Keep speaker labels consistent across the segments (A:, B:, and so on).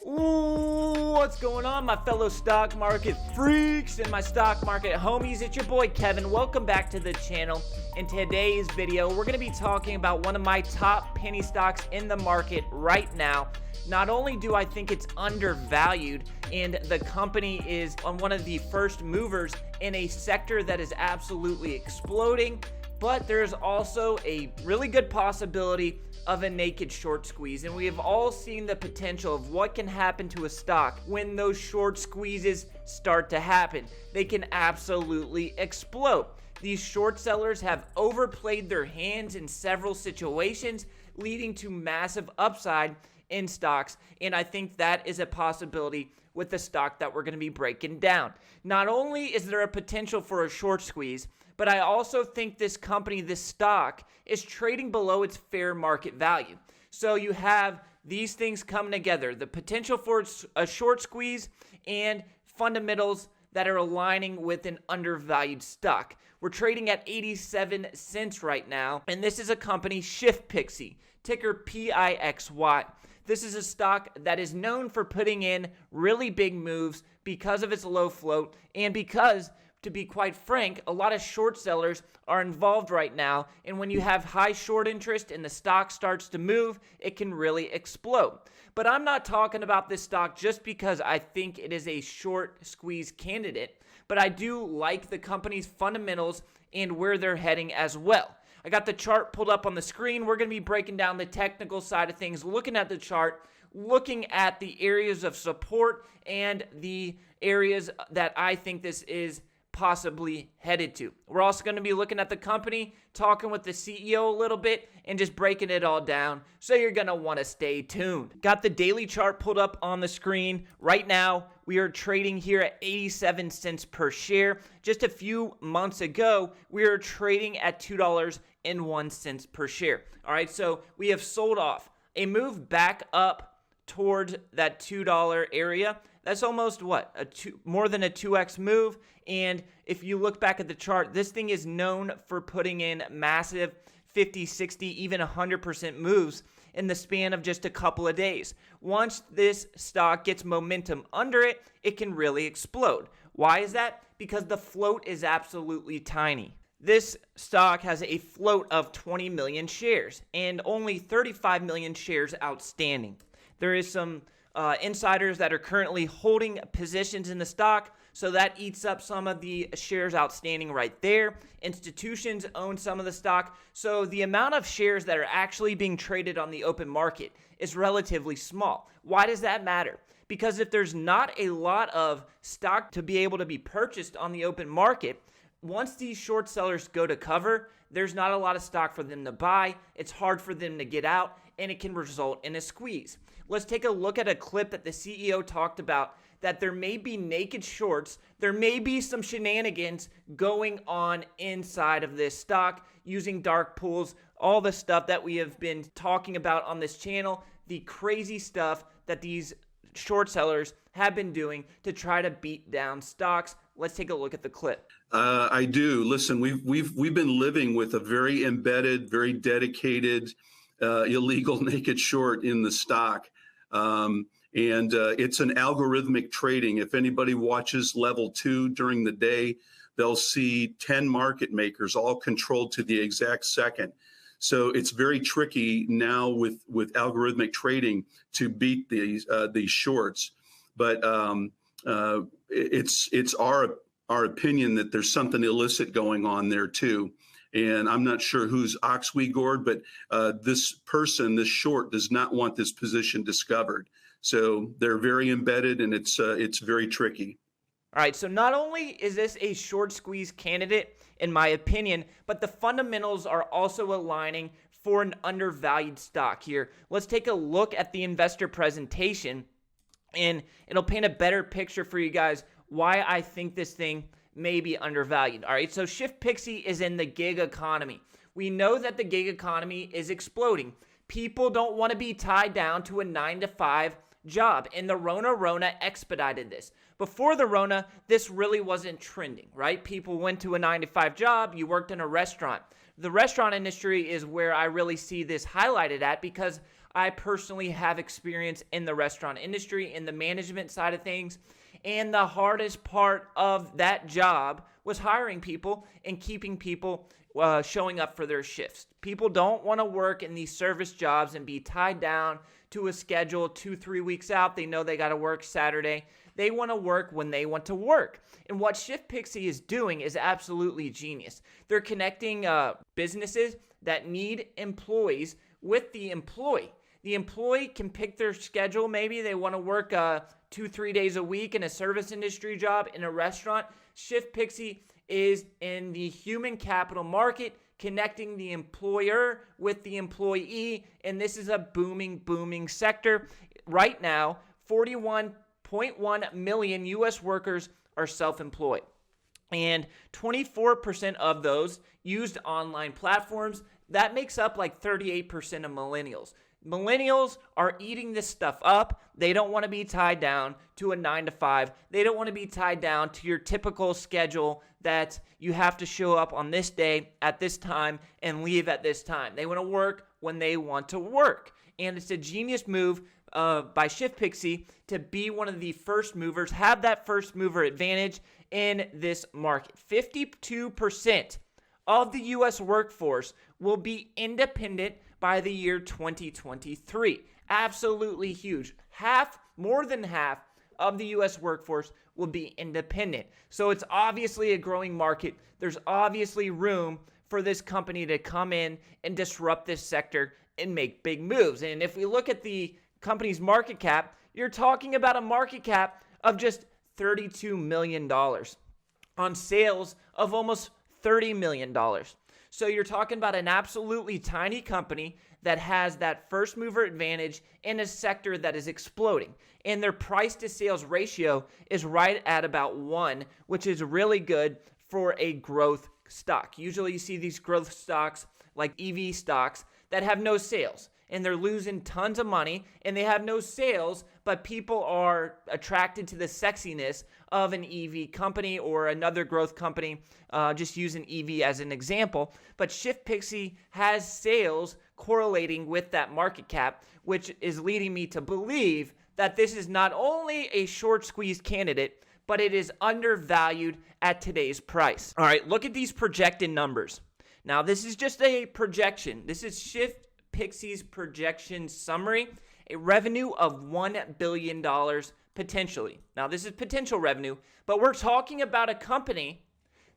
A: Ooh, what's going on, my fellow stock market freaks and my stock market homies? It's your boy Kevin. Welcome back to the channel. In today's video, we're going to be talking about one of my top penny stocks in the market right now. Not only do I think it's undervalued and the company is on one of the first movers in a sector that is absolutely exploding, but there's also a really good possibility of a naked short squeeze, and we have all seen the potential of what can happen to a stock when those short squeezes start to happen. They can absolutely explode. These short sellers have overplayed their hands in several situations, leading to massive upside in stocks, and I think that is a possibility with the stock that we're going to be breaking down. Not only is there a potential for a short squeeze, but I also think this company, this stock, is trading below its fair market value. So you have these things coming together, the potential for a short squeeze and fundamentals that are aligning with an undervalued stock. We're trading at 87 cents right now, and this is a company, ShiftPixy, ticker PIXY. This is a stock that is known for putting in really big moves because of its low float and because, to be quite frank, a lot of short sellers are involved right now, and when you have high short interest and the stock starts to move, it can really explode. But I'm not talking about this stock just because I think it is a short squeeze candidate, but I do like the company's fundamentals and where they're heading as well. I got the chart pulled up on the screen. We're going to be breaking down the technical side of things, looking at the chart, looking at the areas of support and the areas that I think this is possibly headed to. We're also going to be looking at the company, talking with the CEO a little bit, and just breaking it all down, so you're going to want to stay tuned. Got the daily chart pulled up on the screen. Right now, we are trading here at 87 cents per share. Just a few months ago, we were trading at $2.01 per share. All right, so we have sold off. A move back up towards that $2 area. That's almost what? More than a 2x move. And if you look back at the chart, this thing is known for putting in massive 50, 60, even 100% moves in the span of just a couple of days. Once this stock gets momentum under it, it can really explode. Why is that? Because the float is absolutely tiny. This stock has a float of 20 million shares and only 35 million shares outstanding. There is some insiders that are currently holding positions in the stock, so that eats up some of the shares outstanding right there. Institutions own some of the stock, so the amount of shares that are actually being traded on the open market is relatively small. Why does that matter? Because if there's not a lot of stock to be able to be purchased on the open market, once these short sellers go to cover, there's not a lot of stock for them to buy. It's hard for them to get out, and it can result in a squeeze. Let's take a look at a clip that the CEO talked about, that there may be naked shorts, there may be some shenanigans going on inside of this stock using dark pools, all the stuff that we have been talking about on this channel, the crazy stuff that these short sellers have been doing to try to beat down stocks. Let's take a look at the clip.
B: I do. Listen, we've been living with a very embedded, very dedicated, illegal naked short in the stock. It's an algorithmic trading. If anybody watches level 2 during the day, they'll see 10 market makers all controlled to the exact second. So it's very tricky now with algorithmic trading to beat these shorts. But it's our opinion that there's something illicit going on there too. And I'm not sure who's oxwegored, but this short, does not want this position discovered. So they're very embedded, and it's very tricky.
A: All right, so not only is this a short squeeze candidate, in my opinion, but the fundamentals are also aligning for an undervalued stock here. Let's take a look at the investor presentation, and it'll paint a better picture for you guys why I think this thing may be undervalued. All right, so ShiftPixy is in the gig economy. We know that the gig economy is exploding. People don't want to be tied down to a 9-to-5 job, and the Rona expedited this. Before the Rona, this really wasn't trending, right? People went to a 9-to-5 job, you worked in a restaurant. The restaurant industry is where I really see this highlighted at, because I personally have experience in the restaurant industry, in the management side of things, and the hardest part of that job was hiring people and keeping people showing up for their shifts. People don't want to work in these service jobs and be tied down to a schedule 2-3 weeks out. They know they got to work Saturday. They want to work when they want to work. And what ShiftPixy is doing is absolutely genius. They're connecting businesses that need employees with the employee. The employee can pick their schedule. Maybe they want to work 2-3 days a week in a service industry job in a restaurant. ShiftPixy is in the human capital market, connecting the employer with the employee. And this is a booming sector. Right now, 41.1 million U.S. workers are self-employed. And 24% of those used online platforms. That makes up like 38% of millennials. Millennials are eating this stuff up. They don't want to be tied down to a 9-to-5. They don't want to be tied down to your typical schedule that you have to show up on this day at this time and leave at this time. They want to work when they want to work. And it's a genius move by ShiftPixy to be one of the first movers, have that first mover advantage in this market. 52% of the U.S. workforce will be independent by the year 2023. Absolutely huge. More than half of the U.S. workforce will be independent. So it's obviously a growing market. There's obviously room for this company to come in and disrupt this sector and make big moves. And if we look at the company's market cap, you're talking about a market cap of just $32 million on sales of almost $30 million. So you're talking about an absolutely tiny company that has that first mover advantage in a sector that is exploding. And their price to sales ratio is right at about 1, which is really good for a growth stock. Usually you see these growth stocks like EV stocks that have no sales. And they're losing tons of money, and they have no sales, but people are attracted to the sexiness of an EV company or another growth company, just using EV as an example. But ShiftPixy has sales correlating with that market cap, which is leading me to believe that this is not only a short squeeze candidate, but it is undervalued at today's price. All right, look at these projected numbers. Now, this is just a projection. This is ShiftPixy's projection summary, a revenue of $1 billion potentially. Now, this is potential revenue, but we're talking about a company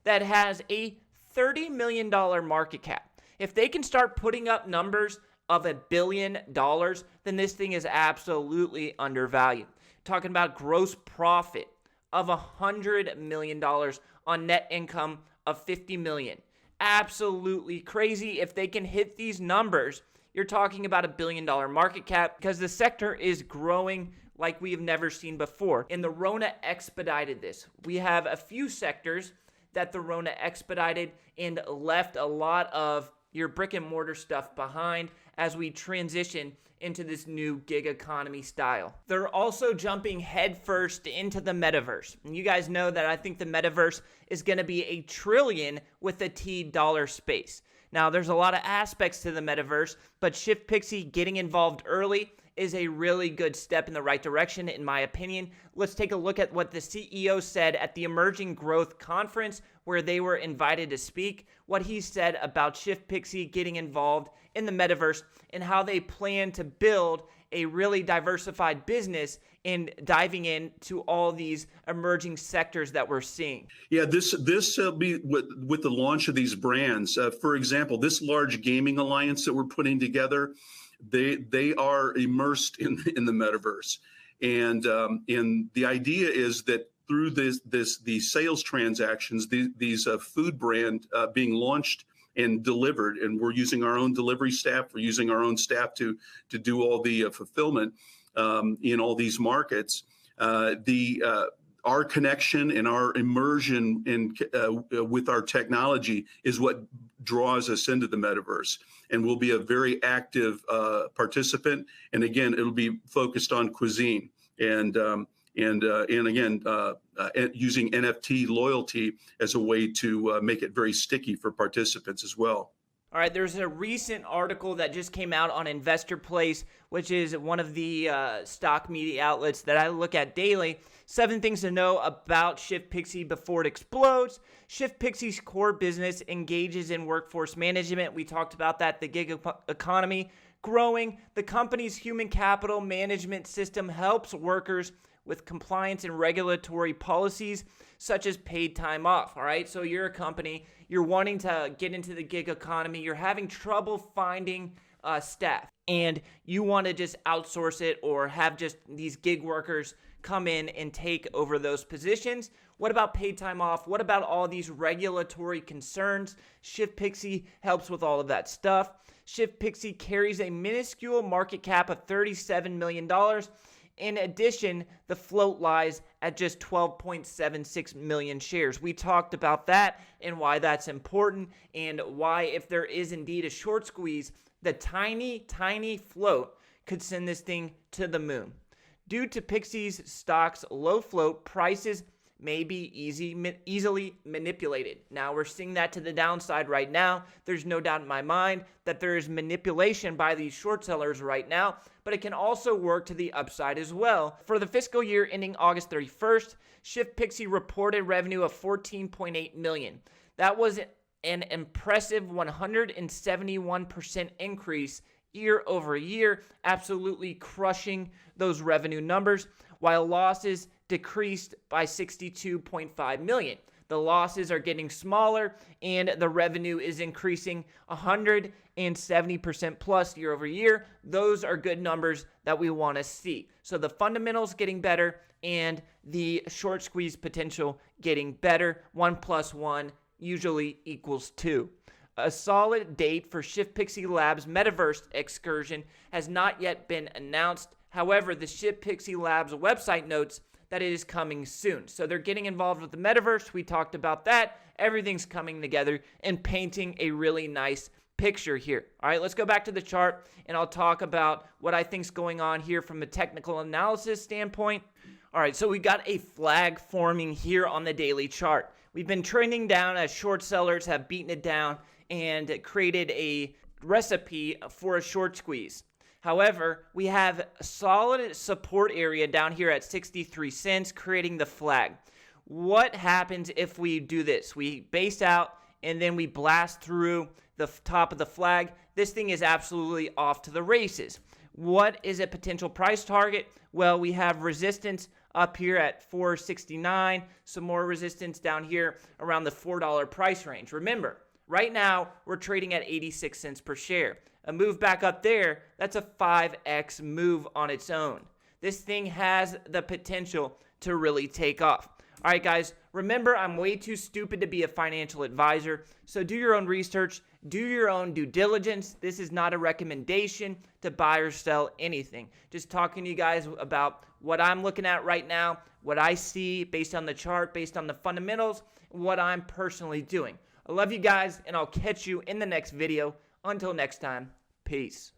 A: that has a $30 million market cap. If they can start putting up numbers of $1 billion, then this thing is absolutely undervalued. Talking about gross profit of $100 million on net income of $50 million. Absolutely crazy. If they can hit these numbers, you're talking about $1 billion market cap because the sector is growing like we have never seen before. And the Rona expedited this. We have a few sectors that the Rona expedited and left a lot of your brick and mortar stuff behind as we transition into this new gig economy style. They're also jumping headfirst into the metaverse. And you guys know that I think the metaverse is going to be a trillion with a T dollar space. Now, there's a lot of aspects to the metaverse, but ShiftPixy getting involved early is a really good step in the right direction, in my opinion. Let's take a look at what the CEO said at the Emerging Growth Conference, where they were invited to speak, what he said about ShiftPixy getting involved in the metaverse and how they plan to build a really diversified business and diving into all these emerging sectors that we're seeing.
B: Yeah, this be with the launch of these brands. For example, this large gaming alliance that we're putting together, they are immersed in the metaverse, and the idea is that through these sales transactions, these food brand being launched and delivered, and we're using our own delivery staff, we're using our own staff to do all the fulfillment in all these markets. Our connection and our immersion with our technology is what draws us into the metaverse, and we'll be a very active participant. And again, it'll be focused on cuisine and again, using NFT loyalty as a way to make it very sticky for participants as well.
A: All right, there's a recent article that just came out on Investor Place, which is one of the stock media outlets that I look at daily. 7 things to know about ShiftPixy before it explodes. ShiftPixy's core business engages in workforce management. We talked about that, the gig economy growing. The company's human capital management system helps workers with compliance and regulatory policies such as paid time off. All right, so you're a company, you're wanting to get into the gig economy, you're having trouble finding staff, and you want to just outsource it or have just these gig workers come in and take over those positions. What about paid time off? What about all these regulatory concerns? ShiftPixy helps with all of that stuff. ShiftPixy carries a minuscule market cap of $37 million. In addition, the float lies at just 12.76 million shares. We talked about that and why that's important, and why, if there is indeed a short squeeze, the tiny float could send this thing to the moon. Due to Pixy's stock's low float, prices may be easily manipulated. Now, we're seeing that to the downside right now. There's no doubt in my mind that there is manipulation by these short sellers right now, but it can also work to the upside as well. For the fiscal year ending August 31st, ShiftPixy reported revenue of $14.8 million. That was an impressive 171% increase year over year, absolutely crushing those revenue numbers, while losses decreased by $62.5 million. The losses are getting smaller and the revenue is increasing 170% plus year over year. Those are good numbers that we want to see. So the fundamentals getting better and the short squeeze potential getting better. 1 + 1 usually equals 2. A solid date for ShiftPixy Labs' Metaverse excursion has not yet been announced. However, the ShiftPixy Labs website notes that it is coming soon. So they're getting involved with the Metaverse. We talked about that. Everything's coming together and painting a really nice picture here. All right, let's go back to the chart and I'll talk about what I think's going on here from a technical analysis standpoint. All right, so we got a flag forming here on the daily chart. We've been trending down as short sellers have beaten it down and created a recipe for a short squeeze. However, we have a solid support area down here at 63 cents, creating the flag. What happens if we do this? We base out and then we blast through the top of the flag. This thing is absolutely off to the races. What is a potential price target? Well, we have resistance up here at $4.69, some more resistance down here around the $4 price range. Remember, right now, we're trading at 86 cents per share. A move back up there, that's a 5x move on its own. This thing has the potential to really take off. All right, guys, remember, I'm way too stupid to be a financial advisor, so do your own research, do your own due diligence. This is not a recommendation to buy or sell anything. Just talking to you guys about what I'm looking at right now, what I see based on the chart, based on the fundamentals, what I'm personally doing. I love you guys, and I'll catch you in the next video. Until next time, peace.